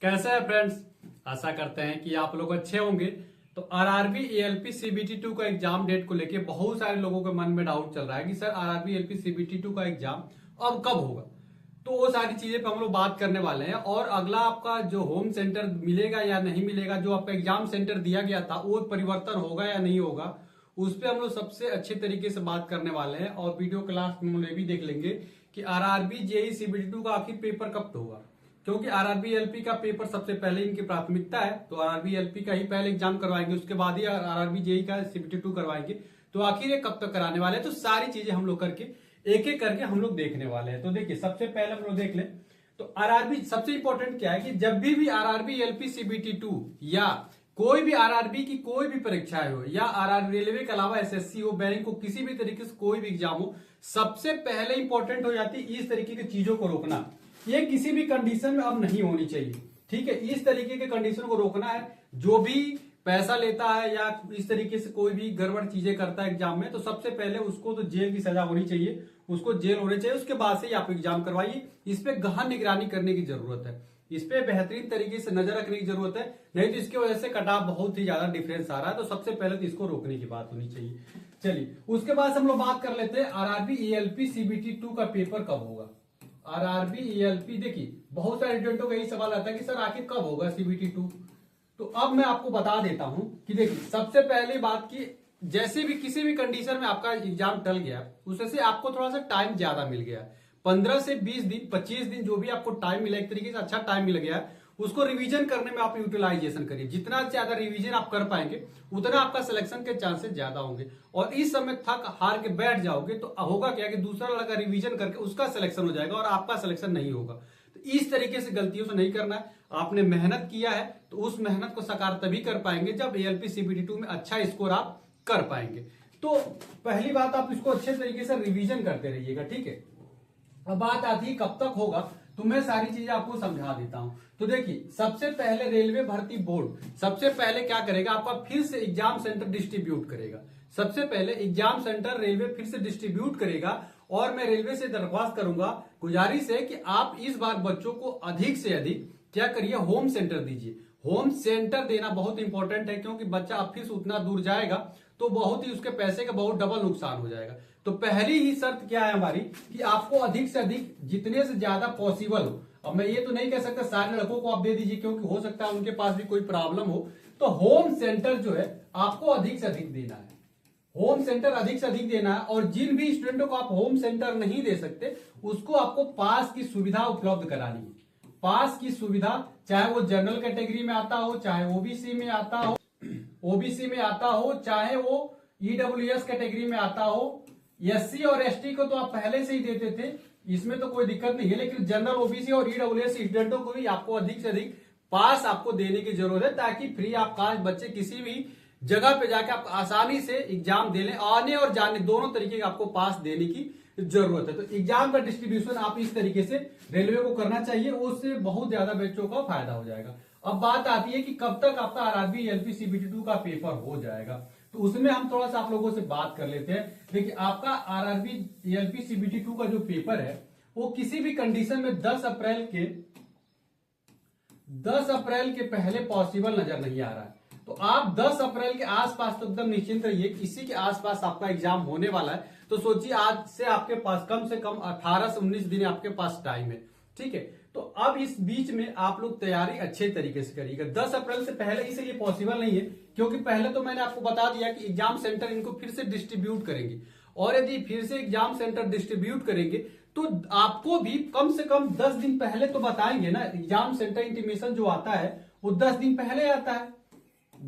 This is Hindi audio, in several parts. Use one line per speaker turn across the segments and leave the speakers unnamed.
कैसे है फ्रेंड्स। आशा करते हैं कि आप लोग अच्छे होंगे। तो आरआरबी एएलपी सीबीटी 2 का एग्जाम डेट को लेके बहुत सारे लोगों के मन में डाउट चल रहा है कि सर आरआरबी एएलपी सीबीटी 2 का एग्जाम अब कब होगा। तो वो सारी चीजें पे हम लोग बात करने वाले हैं और अगला आपका जो होम सेंटर मिलेगा या नहीं मिलेगा, जो आपका एग्जाम सेंटर दिया गया था वो परिवर्तन होगा या नहीं होगा, उस पर हम लोग सबसे अच्छे तरीके से बात करने वाले हैं। और वीडियो क्लास में हम लोग ये भी देख लेंगे कि आरआरबी जेई सीबीटी 2 का आखिर पेपर कब होगा, क्योंकि आरआरबी एलपी का पेपर सबसे पहले इनकी प्राथमिकता है। तो आरआरबी एलपी का ही पहले एग्जाम करवाएंगे, उसके बाद ही आरआरबी जेई का सीबीटी 2 करवाएंगे। तो आखिर ये कब तक कराने वाले हैं, तो सारी चीजें हम लोग करके एक एक करके हम लोग देखने वाले हैं। तो देखिए सबसे पहले हम लोग देख लें तो आरआरबी सबसे इंपॉर्टेंट क्या है कि जब भी आरआरबी एलपी सीबीटी 2 या कोई भी आरआरबी की कोई भी परीक्षाएं हो या आरआरबी रेलवे के अलावा एसएससी हो, बैंक हो, किसी भी तरीके से कोई भी एग्जाम हो, सबसे पहले इंपॉर्टेंट हो जाती है इस तरीके की चीजों को रोकना। ये किसी भी कंडीशन में अब नहीं होनी चाहिए, ठीक है। इस तरीके के कंडीशन को रोकना है। जो भी पैसा लेता है या इस तरीके से कोई भी गड़बड़ चीजें करता है एग्जाम में, तो सबसे पहले उसको तो जेल की सजा होनी चाहिए, उसको जेल होनी चाहिए। उसके बाद से ही आप एग्जाम करवाइए। इस पे गहन निगरानी करने की जरूरत है, इस पे बेहतरीन तरीके से नजर रखने की जरूरत है, नहीं तो इसकी वजह से कटाव बहुत ही ज्यादा डिफरेंस आ रहा है। तो सबसे पहले तो इसको रोकने की बात होनी चाहिए। चलिए उसके बाद हम लोग बात कर लेते हैं आरआरबी एएलपी सीबीटी 2 का पेपर कब होगा। आरआरबी एएलपी देखिए बहुत सारे स्टूडेंटों का यही सवाल आता है कि सर आखिर कब होगा सीबीटी 2। तो अब मैं आपको बता देता हूं कि देखिए सबसे पहले बात की जैसे भी किसी भी कंडीशन में आपका एग्जाम टल गया, उससे आपको थोड़ा सा टाइम ज्यादा मिल गया, 15 से 20 दिन 25 दिन जो भी आपको टाइम मिला, एक तरीके से अच्छा टाइम मिल गया, उसको रिवीजन करने में आप यूटिलाइजेशन करिए। जितना ज्यादा रिवीजन आप कर पाएंगे उतना आपका सिलेक्शन के चांसेस ज्यादा होंगे। और इस समय थक हार के बैठ जाओगे तो होगा क्या कि दूसरा लड़का रिवीजन करके उसका सिलेक्शन हो जाएगा और आपका सिलेक्शन नहीं होगा। तो इस तरीके से गलतियों से नहीं करना है। आपने मेहनत किया है तो उस मेहनत को साकार तभी कर पाएंगे जब एएलपी सीबीटी 2 में अच्छा स्कोर आप कर पाएंगे। तो पहली बात आप इसको अच्छे तरीके से रिवीजन करते रहिएगा, ठीक है। अब बात आती है कब तक होगा, तो मैं सारी चीजें आपको समझा देता हूं। तो देखिए सबसे पहले रेलवे भर्ती बोर्ड सबसे पहले क्या करेगा, आपका फिर से एग्जाम सेंटर डिस्ट्रीब्यूट करेगा। सबसे पहले एग्जाम सेंटर रेलवे फिर से डिस्ट्रीब्यूट करेगा और मैं रेलवे से दरख्वास्त करूंगा, गुजारिश है कि आप इस बार बच्चों को अधिक से अधिक क्या करिए, होम सेंटर दीजिए। होम सेंटर देना बहुत इंपॉर्टेंट है, क्योंकि बच्चा अब फिर से उतना दूर जाएगा तो बहुत ही उसके पैसे का बहुत डबल नुकसान हो जाएगा। तो पहली ही शर्त क्या है हमारी कि आपको अधिक से अधिक जितने से ज्यादा पॉसिबल हो। अब मैं ये तो नहीं कह सकता सारे लड़कों को आप दे दीजिए, क्योंकि हो सकता है उनके पास भी कोई प्रॉब्लम हो। तो होम सेंटर जो है आपको अधिक से अधिक देना है, होम सेंटर अधिक से अधिक देना है। और जिन भी स्टूडेंटों को आप होम सेंटर नहीं दे सकते उसको आपको पास की सुविधा उपलब्ध करानी है। पास की सुविधा, चाहे वो जनरल कैटेगरी में आता हो, चाहे ओबीसी में आता हो, चाहे वो ईडब्ल्यूएस कैटेगरी में आता हो। एससी और एसटी को तो आप पहले से ही देते थे, इसमें तो कोई दिक्कत नहीं है, लेकिन जनरल ओबीसी और ईडब्ल्यूएस स्टूडेंटों को भी आपको अधिक से अधिक पास आपको देने की जरूरत है, ताकि फ्री आप काश बच्चे किसी भी जगह पे जाके आप आसानी से एग्जाम दे लें। आने और जाने दोनों तरीके का आपको पास देने की जरूरत है। तो एग्जाम का डिस्ट्रीब्यूशन आप इस तरीके से रेलवे को करना चाहिए, उससे बहुत ज्यादा बच्चों का फायदा हो जाएगा। अब बात आती है कि कब तक आपका आरआरबी एएलपी सीबीटी 2 का पेपर हो जाएगा, तो उसमें हम थोड़ा सा आप लोगों से बात कर लेते हैं। देखिए आपका आरआरबी एएलपी सीबीटी 2 का जो पेपर है वो किसी भी कंडीशन में 10 अप्रैल के पहले पॉसिबल नजर नहीं आ रहा है। तो आप 10 अप्रैल के आसपास तो एकदम निश्चिंत रहिए, इसी के आसपास आपका एग्जाम होने वाला है। तो सोचिए आज से आपके पास कम से कम 18 से 19 दिन आपके पास टाइम है, ठीक है। तो अब इस बीच में आप लोग तैयारी अच्छे तरीके से करिएगा। 10 अप्रैल से पहले इसलिए पॉसिबल नहीं है क्योंकि पहले तो मैंने आपको बता दिया कि एग्जाम सेंटर इनको फिर से डिस्ट्रीब्यूट करेंगे, और यदि फिर से एग्जाम सेंटर डिस्ट्रीब्यूट करेंगे तो आपको भी कम से कम 10 दिन पहले तो बताएंगे ना। एग्जाम सेंटर इंटीमेशन जो आता है वो 10 दिन पहले आता है,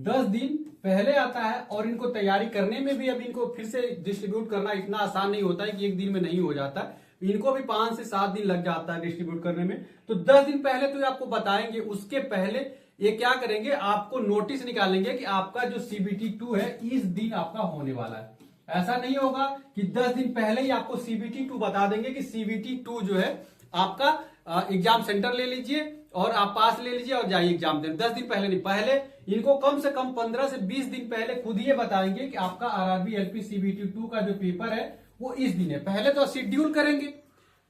10 दिन पहले आता है। और इनको तैयारी करने में भी अब इनको फिर से डिस्ट्रीब्यूट करना इतना आसान नहीं होता है कि एक दिन में नहीं हो जाता, इनको भी 5 से 7 दिन लग जाता है डिस्ट्रीब्यूट करने में। तो 10 दिन पहले तो आपको बताएंगे, उसके पहले ये क्या करेंगे, आपको नोटिस निकालेंगे कि आपका जो सीबीटी 2 है इस दिन आपका होने वाला है। ऐसा नहीं होगा कि 10 दिन पहले ही आपको सीबीटी 2 बता देंगे कि सीबीटी 2 जो है आपका एग्जाम सेंटर ले लीजिए और आप पास ले लीजिए और जाइए एग्जाम देने। 10 दिन पहले नहीं, पहले इनको कम से कम 15 से 20 दिन पहले खुद ये बताएंगे कि आपका आरआरबी एएलपी सीबीटी 2 का जो पेपर है वो इस दिन है। पहले तो शेड्यूल करेंगे,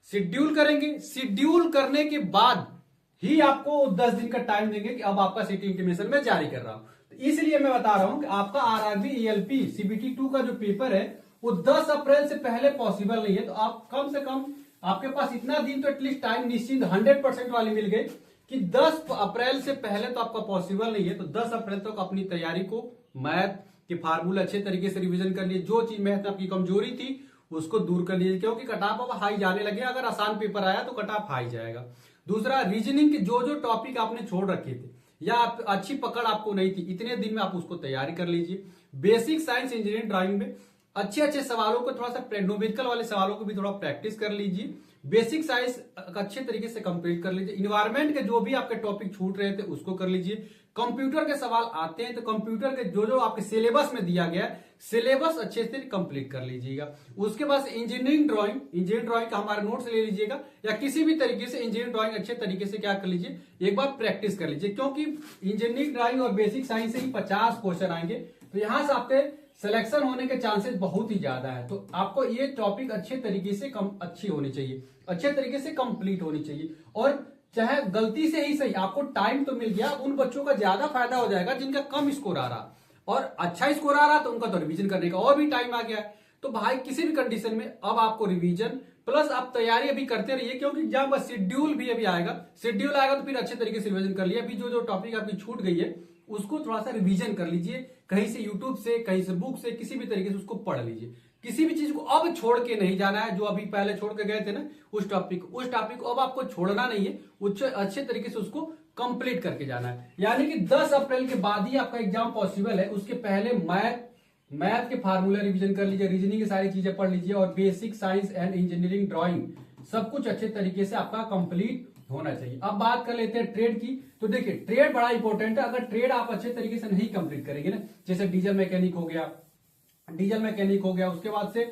शेड्यूल करने के बाद ही आपको 10 दिन का टाइम देंगे कि अब आपका सिटी इंटीमेशन में जारी कर रहा हूं। तो इसलिए मैं बता रहा हूं कि आपका आरआरबी ईएलपी सीबीटी 2 का जो पेपर है वो 10 अप्रैल से पहले पॉसिबल नहीं है। तो आप कम से कम आपके पास इतना दिन तो एटलीस्ट टाइम निश्चित 100% वाली मिल गई कि 10 अप्रैल से पहले तो आपका पॉसिबल नहीं है। तो 10 अप्रैल तक अपनी तैयारी को मैथ के फार्मूले अच्छे तरीके से रिवीजन कर लिए, जो चीज मैथ में आपकी कमजोरी थी उसको दूर कर लीजिए, क्योंकि कट ऑफ अब हाई जाने लगे। अगर आसान पेपर आया तो कट ऑफ हाई जाएगा। दूसरा, रीजनिंग के जो जो टॉपिक आपने छोड़ रखे थे या अच्छी पकड़ आपको नहीं थी, इतने दिन में आप उसको तैयारी कर लीजिए। बेसिक साइंस इंजीनियरिंग ड्राइंग में अच्छे अच्छे सवालों को थोड़ा सा न्यूमेरिकल वाले सवालों को भी थोड़ा प्रैक्टिस कर लीजिए। बेसिक साइंस अच्छे तरीके से कंप्लीट कर लीजिए। इन्वायरमेंट के जो भी आपके टॉपिक छूट रहे थे उसको कर लीजिए। कंप्यूटर के सवाल आते हैं तो कंप्यूटर के जो जो आपके सिलेबस में दिया गया है सिलेबस अच्छे से कंप्लीट कर लीजिएगा। उसके बाद इंजीनियरिंग ड्राइंग का हमारा नोट्स ले लीजिएगा, या किसी भी तरीके से इंजीनियरिंग ड्राइंग अच्छे तरीके से क्या कर लीजिए, एक बार प्रैक्टिस कर लीजिए, क्योंकि इंजीनियरिंग ड्राइंग और बेसिक साइंस से ही 50 क्वेश्चन आएंगे। तो यहां से आपके सिलेक्शन होने के चांसेस बहुत ही ज्यादा है। तो आपको ये टॉपिक अच्छे तरीके से अच्छी होनी चाहिए, अच्छे तरीके से कंप्लीट होनी चाहिए। और चाहे गलती से ही सही, आपको टाइम तो मिल गया, उन बच्चों का ज्यादा फायदा हो जाएगा जिनका कम स्कोर आ रहा, और अच्छा स्कोर आ रहा तो उनका तो रिवीजन करने का और भी टाइम आ गया है। तो भाई किसी भी कंडीशन में अब आपको रिवीजन प्लस आप तैयारी अभी करते रहिए, क्योंकि जब शेड्यूल भी अभी आएगा, शेड्यूल आएगा तो फिर अच्छे तरीके से रिवीजन कर लिया। अभी जो जो टॉपिक आपकी छूट गई है उसको थोड़ा सा रिवीजन कर लीजिए, कहीं से यूट्यूब से, कहीं से बुक से, किसी भी तरीके से उसको पढ़ लीजिए। किसी भी चीज को अब छोड़ के नहीं जाना है, जो अभी पहले छोड़ के गए थे ना उस टॉपिक को अब आपको छोड़ना नहीं है, अच्छे तरीके से उसको कंप्लीट करके जाना है। यानी कि 10 अप्रैल के बाद ही आपका एग्जाम पॉसिबल है। उसके पहले मैथ के फार्मूला रिवीजन कर लीजिए, रीजनिंग की सारी चीजें पढ़ लीजिए, और basic science and engineering drawing सब कुछ अच्छे तरीके से आपका कंप्लीट होना चाहिए। अब बात कर लेते हैं ट्रेड की। तो देखिए ट्रेड बड़ा इंपॉर्टेंट है। अगर ट्रेड आप अच्छे तरीके से नहीं कंप्लीट करेंगे ना, जैसे डीजल मैकेनिक हो गया, उसके बाद से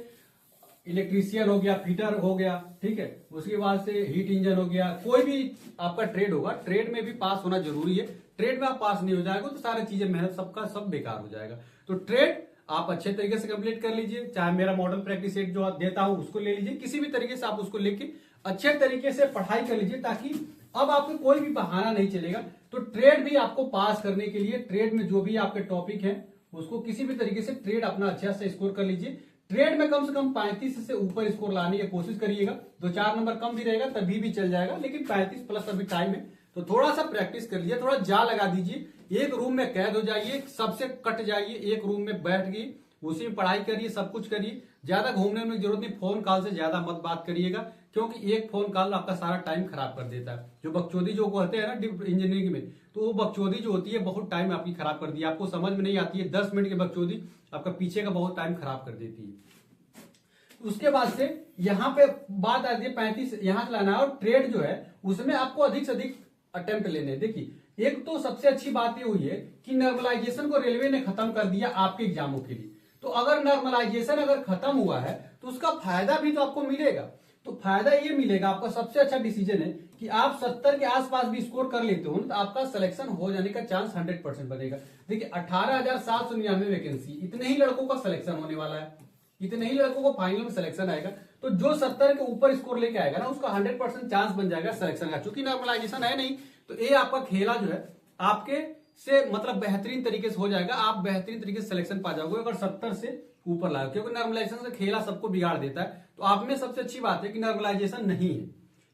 इलेक्ट्रीशियन हो गया, फिटर हो गया, ठीक है, उसके बाद से हीट इंजन हो गया, कोई भी आपका ट्रेड होगा, ट्रेड में भी पास होना जरूरी है। ट्रेड में आप पास नहीं हो जाएगा तो सारी चीजें मेहनत सबका सब बेकार हो जाएगा। तो ट्रेड आप अच्छे तरीके से कंप्लीट कर लीजिए। चाहे मेरा मॉडल प्रैक्टिस सेट जो देता हूं उसको ले लीजिए, किसी भी तरीके से आप उसको लेके अच्छे तरीके से पढ़ाई कर लीजिए, ताकि अब आपको कोई भी बहाना नहीं चलेगा। तो ट्रेड भी आपको पास करने के लिए ट्रेड में जो भी आपके टॉपिक है उसको किसी भी तरीके से ट्रेड अपना अच्छा से स्कोर कर लीजिए। ट्रेड में कम से कम 35 से ऊपर स्कोर लाने की कोशिश करिएगा। 2-4 नंबर कम भी रहेगा तभी भी चल जाएगा, लेकिन 35 प्लस अभी टाइम है, तो थोड़ा सा प्रैक्टिस कर लीजिए, थोड़ा जा लगा दीजिए। एक रूम में कैद हो जाइए, सबसे कट जाइए, एक रूम में बैठ गई, उसी में पढ़ाई करिए, सब कुछ करिए। ज्यादा घूमने में जरूरत नहीं, फोन कॉल से ज्यादा मत बात करिएगा, क्योंकि एक फोन कॉल आपका सारा टाइम खराब कर देता है। जो बकचोदी जो कहते हैं ना इंजीनियरिंग में, तो वो बकचोदी जो होती है बहुत टाइम आपकी खराब कर दी है, आपको समझ में नहीं आती है। 10 मिनट की बकचोदी आपका पीछे का बहुत टाइम खराब कर देती है। उसके बाद से यहाँ पे बात आती है 35 यहां से लाना है, और ट्रेड जो है उसमें आपको अधिक से अधिक अटेम्प्ट लेने हैं। देखिए एक तो सबसे अच्छी बात ये हुई है कि नॉर्मलाइजेशन को रेलवे ने खत्म कर दिया आपके एग्जामों के लिए। तो अगर नॉर्मलाइजेशन अगर खत्म हुआ है तो उसका फायदा भी तो आपको मिलेगा। तो फायदा ये मिलेगा, आपका सबसे अच्छा डिसीजन है कि आप 70 के आसपास भी स्कोर कर लेते हो तो आपका सिलेक्शन हो जाने का चांस 100% बनेगा। देखिए 18,799 वैकेंसी, इतने ही लड़कों का सिलेक्शन होने वाला है, इतने ही लड़कों को फाइनल में सिलेक्शन आएगा। तो जो 70 के ऊपर स्कोर लेके आएगा ना उसका 100% चांस बन जाएगा सिलेक्शन का। चूंकि नॉर्मलाइजेशन है नहीं तो ये आपका खेला जो है आपके से मतलब बेहतरीन तरीके से हो जाएगा, आप बेहतरीन तरीके से सिलेक्शन पा जाओगे अगर 70 से ऊपर लाओ, क्योंकि नॉर्मलाइजेशन से खेला सबको बिगाड़ देता है। तो आप में सबसे अच्छी बात है कि नॉर्मलाइजेशन नहीं है,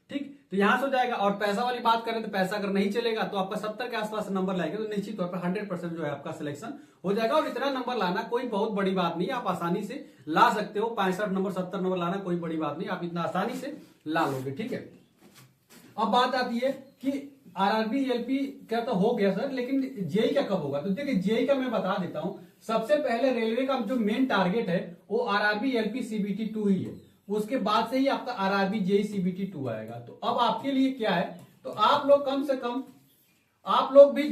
ठीक, तो यहां से हो जाएगा। और पैसा वाली बात करें तो पैसा अगर नहीं चलेगा तो आपका 70 के आसपास नंबर लाएगा तो निश्चित तौर पर 100% जो है आपका सिलेक्शन हो जाएगा। और इतना नंबर लाना कोई बहुत बड़ी बात नहीं है, आप आसानी से ला सकते हो। 65 नंबर 70 नंबर लाना कोई बड़ी बात नहीं, आप इतना आसानी से ला लोगे, ठीक है। अब बात आती है कि आरआरबी एलपी क्या तो हो गया सर, लेकिन जेई का कब होगा? तो देखिए जेई का मैं बता देता हूं। सबसे पहले रेलवे का जो मेन टारगेट है वो आरआरबी एलपी सीबीटी 2 ही है, उसके बाद से ही आपका आरआरबी जेई सीबीटी 2 आएगा। तो अब आपके लिए क्या है, तो आप लोग कम से कम आप लोग भी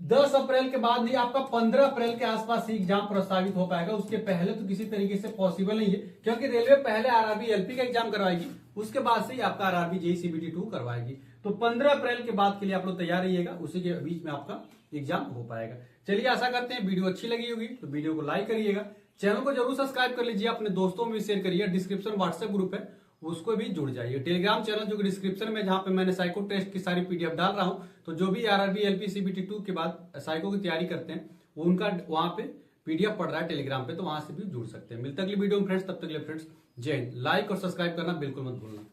10 अप्रैल के बाद नहीं, आपका 15 अप्रैल के आसपास ही एग्जाम प्रस्तावित हो पाएगा। उसके पहले तो किसी तरीके से पॉसिबल नहीं है, क्योंकि रेलवे पहले आरआरबी एलपी का एग्जाम करवाएगी, उसके बाद से ही आपका आरआरबी जेई सीबीटी 2 करवाएगी। तो 15 अप्रैल के बाद के लिए आप लोग तैयार रहिएगा, उसी के बीच में आपका एग्जाम हो पाएगा। चलिए आशा करते हैं वीडियो अच्छी लगी होगी, तो वीडियो को लाइक करिएगा, चैनल को जरूर सब्सक्राइब कर लीजिए, अपने दोस्तों में शेयर करिए। डिस्क्रिप्शन व्हाट्सएप ग्रुप है उसको भी जुड़ जाइए। टेलीग्राम चैनल जो डिस्क्रिप्शन में, जहां पे मैंने साइको टेस्ट की सारी पीडीएफ डाल रहा हूं, तो जो भी आरआरबी एलपी सीबीटी 2 के बाद साइको की तैयारी करते हैं वो उनका वहां पे पीडीएफ पड़ रहा है टेलीग्राम पे, तो वहां से भी जुड़ सकते हैं। मिलते अगली वीडियो में फ्रेंड्स, तब तक के लिए फ्रेंड्स जय हिंद। लाइक और सब्सक्राइब करना बिल्कुल मत भूलना।